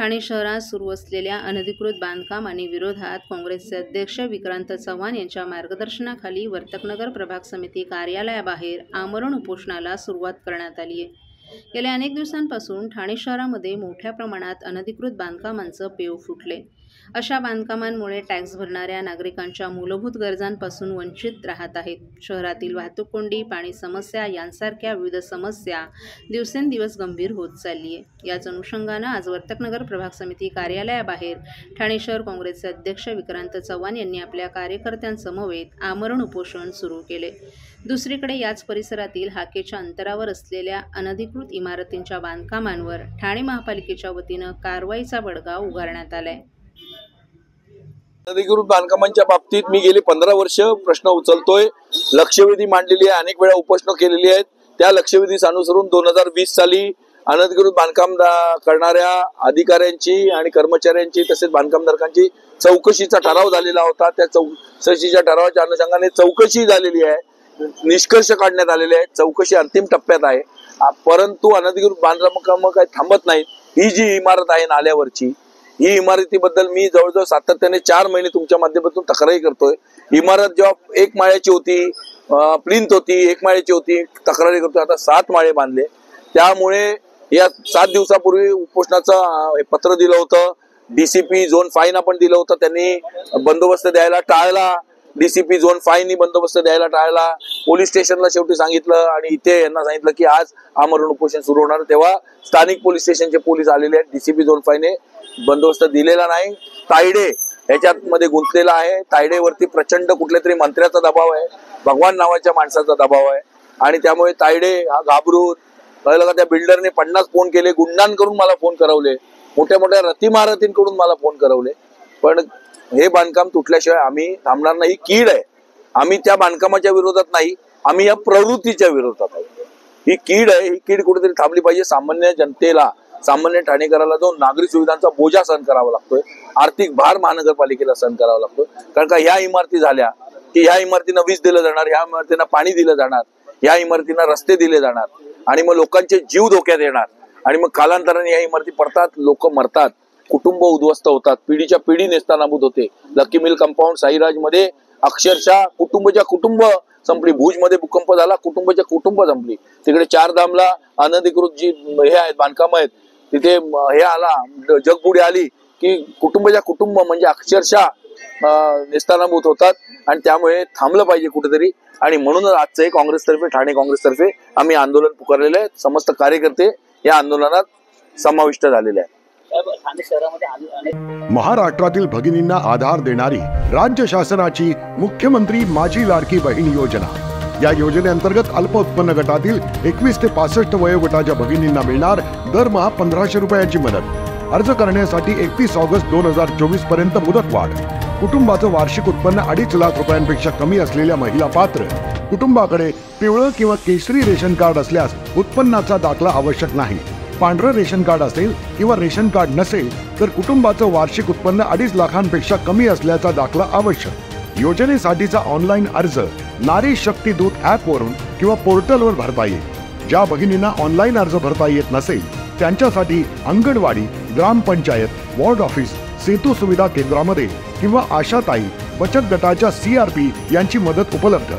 ठाणे शहरात सुरू असलेल्या अनधिकृत बांधकाम आणि विरोधात काँग्रेसचे अध्यक्ष विक्रांत चव्हाण यांच्या मार्गदर्शनाखाली वर्तकनगर प्रभाग समिती कार्यालयाबाहेर आमरण उपोषणाला सुरुवात करण्यात आली आहे। गेल्या अनेक दिवसांपासून ठाणे शहरामध्ये मोठ्या प्रमाणात अनधिकृत बांधकामांचं पेव फुटले। अशा बांधकामांमुळे टॅक्स भरणाऱ्या नागरिकांच्या मूलभूत गरजांपासून वंचित राहत आहेत। शहरातील वाहतूक कोंडी, पाणी समस्या यांसारख्या विविध समस्या दिवसेंदिवस गंभीर होत चालली आहे। याच अनुषंगानं आज वर्तकनगर प्रभाग समिती कार्यालयाबाहेर ठाणे शहर काँग्रेसचे अध्यक्ष विक्रांत चव्हाण यांनी आपल्या कार्यकर्त्यांसमवेत आमरण उपोषण सुरू केले। दुसरीकडे याच परिसरातील हाकेच्या अंतरावर असलेल्या अनधिकृत इमारतींच्या बांधकामांवर ठाणे महापालिकेच्या वतीनं कारवाईचा बडगा उगारण्यात आलाय। अनधिकृत बांधकामांच्या बाबतीत मी गेली 15 वर्ष प्रश्न उचलतोय, लक्षवेधी मांडलेली आहे, अनेक वेळा उपोषण केलेली आहेत। त्या लक्षवेधीस अनुसरून 2020 साली अनधिकृत बांधकाम करणाऱ्या अधिकाऱ्यांची आणि कर्मचाऱ्यांची तसेच बांधकामधारकांची चौकशीचा ठराव झालेला होता। त्या चौकशीच्या ठरावाच्या अनुषंगाने चौकशी झालेली आहे, निष्कर्ष काढण्यात आलेले आहेत, चौकशी अंतिम टप्प्यात आहे। परंतु अनधिकृत बांधकाम काही थांबत नाहीत। ही जी इमारत आहे नाल्यावरची, ही इमारतीबद्दल मी जवळजवळ सातत्याने 4 महिने तुमच्या माध्यमातून तक्रारी करतोय। इमारत जेव्हा 1 माळ्याची होती, प्लिंथ होती, 1 माळ्याची होती, तक्रारी करतोय, आता 7 माळे बांधले। त्यामुळे या 7 दिवसापूर्वी उपोषणाचं पत्र दिलं होतं। डीसीपी झोन 5 आपण दिलं होतं, त्यांनी बंदोबस्त द्यायला टाळला। डीसीपी झोन 5 बंदोबस्त द्यायला टाळला। पोलीस स्टेशनला शेवटी सांगितलं आणि इथे यांना सांगितलं की आज आमरण उपोषण सुरू होणार। तेव्हा स्थानिक पोलीस स्टेशनचे पोलीस आलेले आहेत। डीसीपी झोन 5 बंदोबस्त दिलेला नाही। तायडे याच्यात मध्ये गुंतलेला आहे। तायडेवरती प्रचंड कुठल्या तरी मंत्र्याचा दबाव आहे, भगवान नावाच्या माणसाचा दबाव आहे आणि त्यामुळे तायडे हा घाबरून कळलं का त्या बिल्डरने 50 फोन केले, गुंडांकडून मला फोन करवले, मोठ्या मोठ्या रतीमारतींकडून मला फोन करवले। पण हे बांधकाम तुटल्याशिवाय आम्ही थांबणार नाही। कीड आहे, आम्ही त्या बांधकामाच्या विरोधात नाही, आम्ही या प्रवृत्तीच्या विरोधात आहोत। ही कीड आहे, ही कीड कुठेतरी थांबली पाहिजे। सामान्य जनतेला, सामान्य ठाणेकराला जो नागरी सुविधांचा बोजा सहन करावा लागतोय, आर्थिक भार महानगरपालिकेला सहन करावा लागतोय। कारण का ह्या इमारती झाल्या की ह्या इमारतींना वीज दिलं जाणार, ह्या इमारतींना पाणी दिलं जाणार, ह्या इमारतींना रस्ते दिले जाणार आणि मग लोकांचे जीव धोक्यात येणार आणि मग कालांतराने या इमारती पडतात, लोक मरतात, कुटुंब उद्ध्वस्त होतात, पिढीच्या पिढी नेस्तानाबूत होते। लकी मिल कंपाऊंड साईराज मध्ये अक्षरशः कुटुंब संपली। भुजमध्ये भूकंप झाला, कुटुंब संपली। तिकडे 4 धामला अनधिकृत जी हे आहेत बांधकाम आहेत, तिथे हे आला, जगबुडी आली की कुटुंब म्हणजे अक्षरशः नेस्तानाबूत होतात आणि त्यामुळे थांबलं पाहिजे कुठेतरी। आणि म्हणूनच आजचे काँग्रेसतर्फे, ठाणे काँग्रेसतर्फे आम्ही आंदोलन पुकारलेलं आहे। समस्त कार्यकर्ते या आंदोलनात समाविष्ट झालेले आहेत। महाराष्ट्रातील भगिनींना आधार देणारी राज्य शासनाची मुख्यमंत्री माझी लाडकी बहीण योजना। या योजनेअंतर्गत अल्प उत्पन्न गटातील 21 ते 65 वयोगटाच्या भगिनींना मिळणार दरमहा 1500 रुपयाची मदत। अर्ज करण्यासाठी 31 ऑगस्ट 2024 पर्यंत मुदतवाढ। कुटुंबाचं वार्षिक उत्पन्न 2.5 लाख रुपयांपेक्षा कमी असलेल्या महिला पात्र। कुटुंबाकडे पिवळं किंवा केशरी रेशन कार्ड असल्यास उत्पन्नाचा दाखला आवश्यक नाही। पांढरं रेशन कार्ड असेल किंवा रेशन कार्ड नसेल तर कुटुंबाचं वार्षिक उत्पन्न 2.5 लाखांपेक्षा कमी असल्याचा दाखला आवश्यक। योजनेसाठीचा ऑनलाईन अर्ज नारी शक्ती दूत ॲप वरून किंवा पोर्टलवर भरता येईल। ज्या भगिनींना ऑनलाईन अर्ज भरता येत नसेल त्यांच्यासाठी अंगणवाडी, ग्रामपंचायत, वॉर्ड ऑफिस, सेतू सुविधा केंद्रामध्ये किंवा आशाताई बचत गटाच्या CRP यांची मदत उपलब्ध।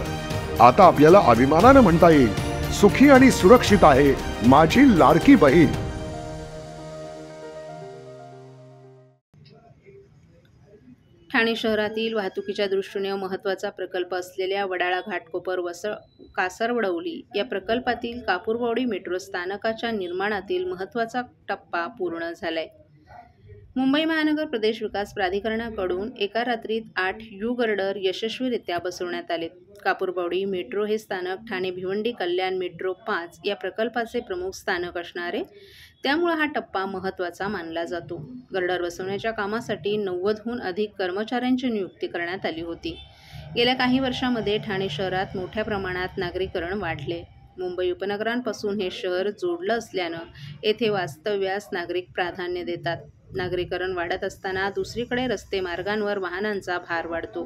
आता आपल्याला अभिमानाने म्हणता येईल, सुखी आणि सुरक्षित आहे माझी लाडकी बहीण। ठाणे शहरातील वाहतुकीच्या दृष्टीने महत्त्वाचा प्रकल्प असलेल्या वडाळा घाटकोपर कासरवडवली या प्रकल्पातील कापूरवाडी मेट्रो स्थानकाच्या निर्माणातील महत्त्वाचा टप्पा पूर्ण झालाय। मुंबई महानगर प्रदेश विकास प्राधिकरणाकडून एका रात्रीत 8 यू-गर्डर यशस्वीरित्या बसवण्यात आले। कापूरवाडी मेट्रो हे स्थानक ठाणे भिवंडी कल्याण मेट्रो 5 या प्रकल्पाचे प्रमुख स्थानक असणार आहे, त्यामुळे हा टप्पा महत्त्वाचा मानला जातो। गर्डर बसवण्याच्या कामासाठी 90हून अधिक कर्मचाऱ्यांची नियुक्ती करण्यात आली होती। गेल्या काही वर्षांमध्ये ठाणे शहरात मोठ्या प्रमाणात नागरीकरण वाढले। मुंबई उपनगरांपासून हे शहर जोडलं असल्यानं येथे वास्तव्यास नागरिक प्राधान्य देतात। नागरीकरण वाढत असताना दुसरीकडे रस्ते मार्गांवर वाहनांचा भार वाढतो।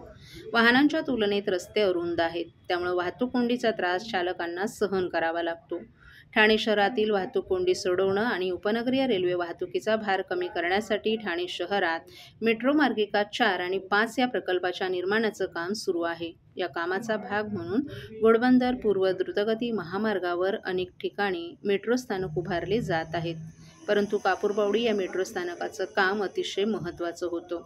वाहनांच्या तुलनेत रस्ते अरुंद आहेत, त्यामुळे वाहतूक कोंडीचा त्रास चालकांना सहन करावा लागतो। ठाणे शहरातील वाहतूक कोंडी सोडवणं आणि उपनगरीय रेल्वे वाहतुकीचा भार कमी करण्यासाठी ठाणे शहरात मेट्रो मार्गिका 4 आणि 5 या प्रकल्पाच्या निर्माणाचं काम सुरू आहे. या कामाचा भाग म्हणून घोडबंदर पूर्व द्रुतगती महामार्गावर अनेक ठिकाणी मेट्रो स्थानक उभारले जात आहेत. परंतु कापूरबावडी या मेट्रो स्थानकाचं काम अतिशय महत्त्वाचं होतं.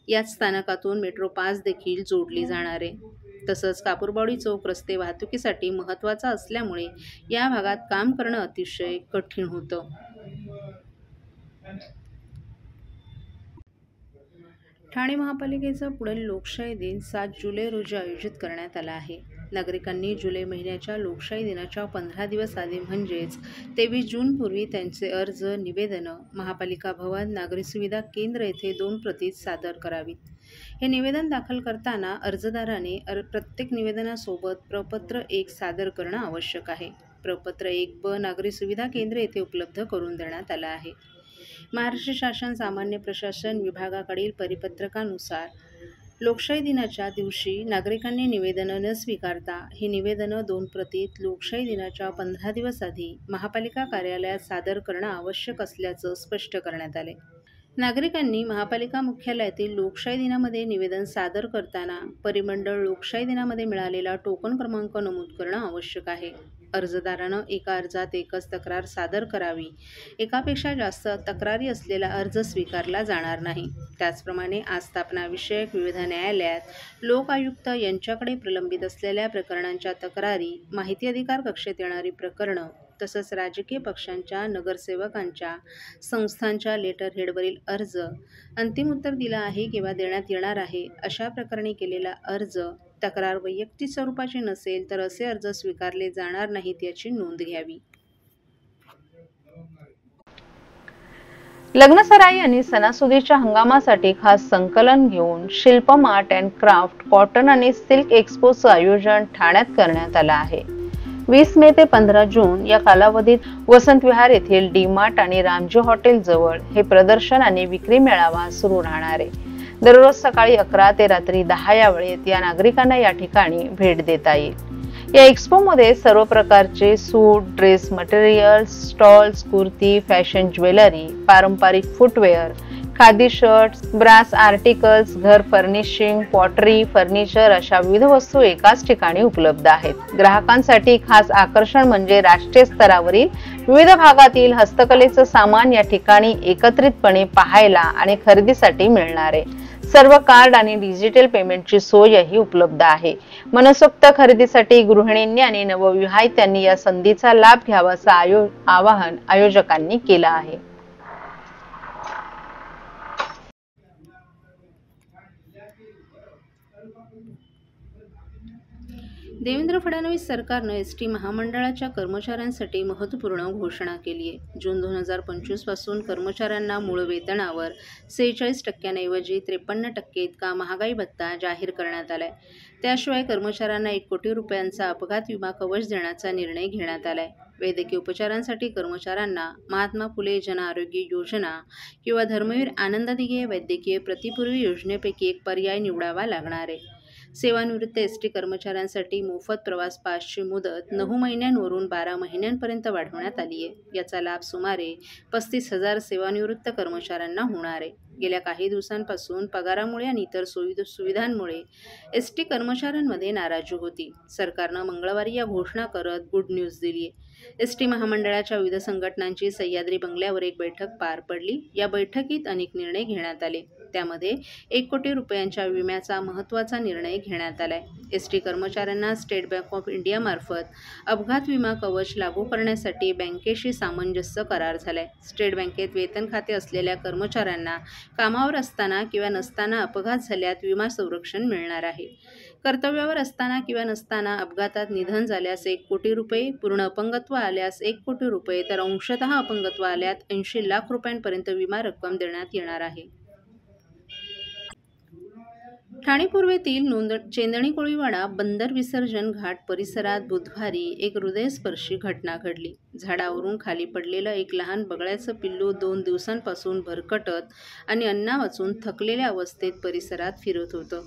याच स्थानकातून मेट्रो 5 देखील जोडली जाणार आहे. तसंच कापूरबावडी चौक रस्ते वाहतुकीसाठी महत्त्वाचा असल्यामुळे या भागात काम करणं अतिशय कठीण होतं. ठाणे महापालिकेचा पुढील लोकशाही दिन 7 जुलै रोजी आयोजित करण्यात आला आहे. नागरिकांनी जुलै महिन्याच्या लोकशाही दिनाच्या 15 दिवस आधी म्हणजेच 23 जूनपूर्वी त्यांचे अर्ज निवेदनं महापालिका भवन नागरी सुविधा केंद्र येथे 2 प्रतीत सादर करावीत. हे निवेदन दाखल करताना अर्जदाराने प्रत्येक निवेदनासोबत प्रपत्र 1 सादर करणं आवश्यक आहे. प्रपत्र 1 नागरी सुविधा केंद्र येथे उपलब्ध करून देण्यात आलं आहे. महाराष्ट्र शासन सामान्य प्रशासन विभागाकडील परिपत्रकानुसार लोकशाही दिनाच्या दिवशी नागरिकांनी निवेदनं न स्वीकारता ही निवेदनं 2 प्रतीत लोकशाही दिनाच्या 15 दिवस आधी महापालिका कार्यालयात सादर करणं आवश्यक असल्याचं स्पष्ट करण्यात आले. नागरिकांनी महापालिका मुख्यालयातील लोकशाही दिनामध्ये निवेदन सादर करताना परिमंडळ लोकशाही दिनामध्ये मिळालेला टोकन क्रमांक नमूद करणं आवश्यक आहे. अर्जदारानं एका अर्जात एकच तक्रार सादर करावी. एकापेक्षा जास्त तक्रारी असलेला अर्ज स्वीकारला जाणार नाही. त्याचप्रमाणे आस्थापना विषयक विविध न्यायालयात लोक आयुक्त यांच्याकडे प्रलंबित असलेल्या प्रकरणांच्या तक्रारी, माहिती अधिकार कक्षेत येणारी प्रकरणं, तसंच राजकीय पक्षांच्या, नगरसेवकांच्या, संस्थांच्या लेटर हेडवरील अर्ज, अंतिम उत्तर दिलं आहे किंवा देण्यात येणार आहे अशा प्रकरणी केलेला अर्ज, तक्रार वैयक्तिक स्वरूपाची नसेल तर असे अर्ज स्वीकारले जाणार नाहीत याची नोंद घ्यावी. लग्नसराई आणि सणासुदीच्या हंगामासाठी खास संकलन घेऊन शिल्पम आर्ट अँड क्राफ्ट कॉटन आणि सिल्क एक्स्पोचं आयोजन ठाण्यात करण्यात आलं आहे. 20 मे ते 15 जून या कालावधीत वसंत विहार येथील डी-मार्ट आणि रामजी हॉटेल जवळ हे प्रदर्शन आणि विक्री मेळावा सुरू राहणार आहे. दररोज सकाळी 11 ते रात्री 10 या वेळेत या नागरिकांना या ठिकाणी भेट देता येईल. या एक्स्पोमध्ये सर्व प्रकारचे suit, dress material, stoles, kurti, fashion jewellery, पारंपरिक footwear, khadi shirts, brass articles, घर फर्निशिंग, पॉटरी, फर्निचर अशा विविध वस्तू एकाच ठिकाणी उपलब्ध आहेत. ग्राहकांसाठी खास आकर्षण म्हणजे राष्ट्रीय स्तरावरील विविध भागातील हस्तकलेचं सामान या ठिकाणी एकत्रितपणे पाहायला आणि खरेदीसाठी मिळणार आहे. सर्व कार्ड आणि डिजिटल पेमेंटची सोयही उपलब्ध आहे. मनसोक्त खरेदीसाठी गृहिणींनी आणि नवविवाहितांनी या संधीचा लाभ घ्यावाचं आवाहन आयोजकांनी केलं आहे. देवेंद्र फडणवीस सरकारनं एसटी महामंडळाच्या कर्मचाऱ्यांसाठी महत्त्वपूर्ण घोषणा केली आहे. जून 2025 पासून कर्मचाऱ्यांना मूळ वेतनावर 46% ऐवजी 53% इतका महागाई भत्ता जाहीर करण्यात आलाय. त्याशिवाय कर्मचाऱ्यांना 1 कोटी रुपयांचा अपघात विमा कवच देण्याचा निर्णय घेण्यात आलाय. वैद्यकीय उपचारांसाठी कर्मचाऱ्यांना महात्मा फुले जन आरोग्य योजना किंवा धर्मवीर आनंद दिघे वैद्यकीय प्रतिपूर्वी योजनेपैकी एक पर्याय निवडावा लागणार आहे. सेवानिवृत्त एसटी कर्मचाऱ्यांसाठी मोफत प्रवास पासची मुदत 9 महिन्यांवरून 12 महिन्यांपर्यंत वाढवण्यात आली आहे. याचा लाभ सुमारे 35,000 सेवानिवृत्त कर्मचाऱ्यांना होणार आहे. गेल्या काही दिवसांपासून पगारामुळे आणि इतर सुविधांमुळे एसटी कर्मचाऱ्यांमध्ये नाराजी होती. सरकारनं मंगळवारी या घोषणा करत गुड न्यूज दिली आहे. एसटी महामंडळाच्या विविध संघटनांची सह्याद्री बंगल्यावर एक बैठक पार पडली. या बैठकीत अनेक निर्णय घेण्यात आले. त्यामध्ये 1 कोटी रुपयांच्या विम्याचा महत्त्वाचा निर्णय घेण्यात आलाय. एसटी कर्मचाऱ्यांना स्टेट बँक ऑफ इंडिया मार्फत अपघात विमा कवच लागू करण्यासाठी बँकेशी सामंजस्य करार झालाय. स्टेट बँकेत वेतन खाते असलेल्या कर्मचाऱ्यांना कामावर असताना किंवा नसताना अपघात झाल्यास विमा संरक्षण मिळणार आहे. कर्तव्यावर असताना किंवा नसताना अपघातात निधन झाल्यास 1 कोटी रुपये, पूर्ण अपंगत्व आल्यास 1 कोटी रुपये तर अंशतः अपंगत्व आल्यास 80 लाख रुपयांपर्यंत विमा रक्कम देण्यात येणार आहे. ठाणे पूर्वेतील चेंदणी कोळीवाडा बंदर विसर्जन घाट परिसरात बुधवारी एक हृदयस्पर्शी घटना घडली. झाडावरून खाली पडलेलं एक लहान बगळ्याचं पिल्लू 2 दिवसांपासून भरकटत आणि अन्ना वाचून थकलेल्या अवस्थेत परिसरात फिरत होतं.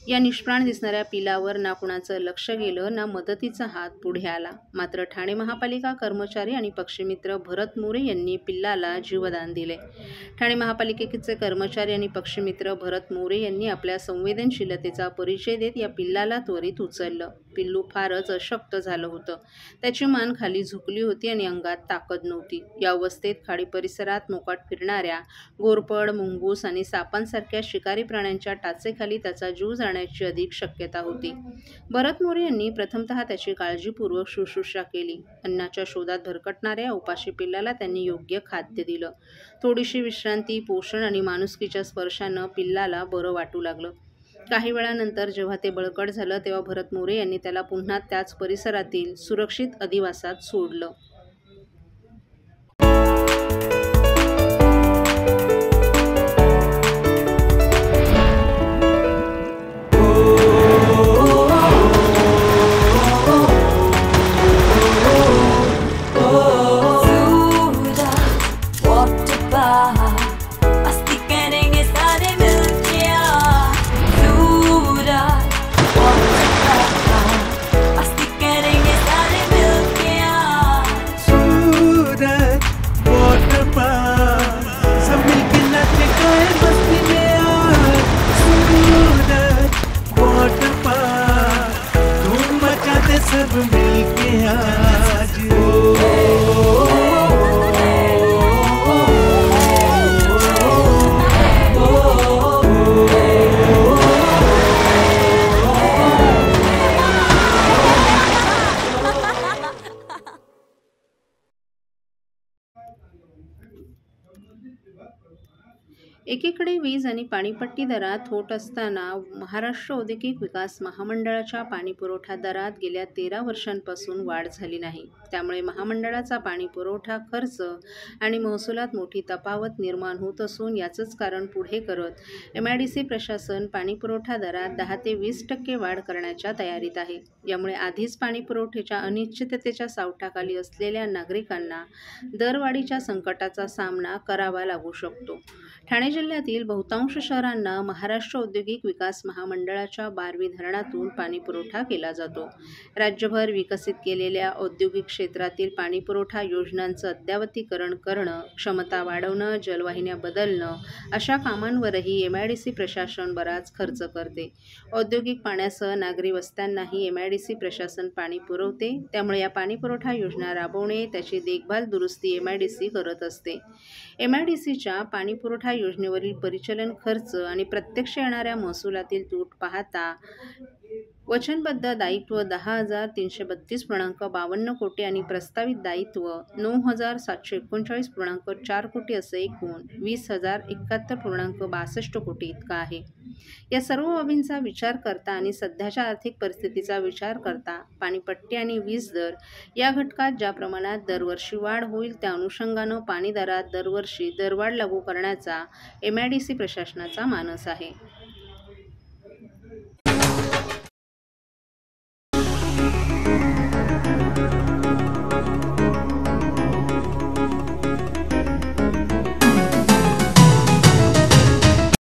या निष्प्राण दिसणाऱ्या पिलावर ना कुणाचं लक्ष गेलं ना मदतीचा हात पुढे आला. मात्र ठाणे महापालिका कर्मचारी आणि पक्षीमित्र भरत मोरे यांनी पिल्लाला जीवदान दिले. ठाणे महापालिकेचे कर्मचारी आणि पक्षीमित्र भरत मोरे यांनी आपल्या संवेदनशीलतेचा परिचय देत या पिल्लाला त्वरित उचललं. पिल्लू फारच अशक्त झालं होतं. त्याची मान खाली झुकली होती आणि अंगात ताकद नव्हती. या अवस्थेत खाडी परिसरात मोकाट फिरणाऱ्या घोरपड, मुंगूस आणि सापांसारख्या शिकारी प्राण्यांच्या टाचेखाली त्याचा जीव जाण्याची अधिक शक्यता होती. भरत मोरे यांनी प्रथमतः त्याची काळजीपूर्वक शुश्रूषा केली. अन्नाच्या शोधात भरकटणाऱ्या उपाशी पिल्लाला त्यांनी योग्य खाद्य दिलं. थोडीशी विश्रांती, पोषण आणि माणुसकीच्या स्पर्शानं पिल्लाला बरं वाटू लागलं. काही वेळानंतर जेव्हा ते बळकट झालं तेव्हा भरत मोरे यांनी त्याला पुन्हा त्याच परिसरातील सुरक्षित अधिवासात सोडलं. सब मिलके आज एकीकडे वीज आणि पाणीपट्टी दरात होत असताना महाराष्ट्र औद्योगिक विकास महामंडळाच्या पाणीपुरवठा दरात गेल्या 13 वर्षांपासून वाढ झाली नाही. त्यामुळे महामंडळाचा पाणीपुरवठा खर्च आणि महसुलात मोठी तफावत निर्माण होत असून याचंच कारण पुढे करत MIDC प्रशासन पाणीपुरवठा दरात 10 ते 20% वाढ करण्याच्या तयारीत आहे. यामुळे आधीच पाणीपुरवठ्याच्या अनिश्चिततेच्या सावटाखाली असलेल्या नागरिकांना दरवाढीच्या संकटाचा सामना करावा लागू शकतो. ठाणे जिल्ह्यातील बहुतांश शहरांना महाराष्ट्र औद्योगिक विकास महामंडळाच्या बारवी धरणातून पाणीपुरवठा केला जातो. राज्यभर विकसित केलेल्या औद्योगिक क्षेत्रातील पाणीपुरवठा योजनांचं अद्ययावतीकरण करणं, क्षमता वाढवणं, जलवाहिन्या बदलणं अशा कामांवरही MIDC प्रशासन बराच खर्च करते. औद्योगिक पाण्यासह नागरी वस्त्यांनाही MIDC प्रशासन पाणी पुरवते. त्यामुळे या पाणीपुरवठा योजना राबवणे, त्याची देखभाल, दुरुस्ती MIDC करत असते. MIDCच्या पाणीपुरवठा योजनेवरील परिचालन खर्च आणि प्रत्यक्ष येणाऱ्या महसुलातील तूट पाहता वचनबद्ध दायित्व 10,332.52 कोटी आणि प्रस्तावित दायित्व 9,739.4 कोटी असे एकूण 20,071.62 कोटी इतका आहे. या सर्व बाबींचा विचार करता आणि सध्याच्या आर्थिक परिस्थितीचा विचार करता पाणीपट्टी आणि वीज दर या घटकात ज्या प्रमाणात दरवर्षी वाढ होईल त्या अनुषंगानं पाणी दरात दरवर्षी दरवाढ लागू करण्याचा MIDC प्रशासनाचा मानस आहे.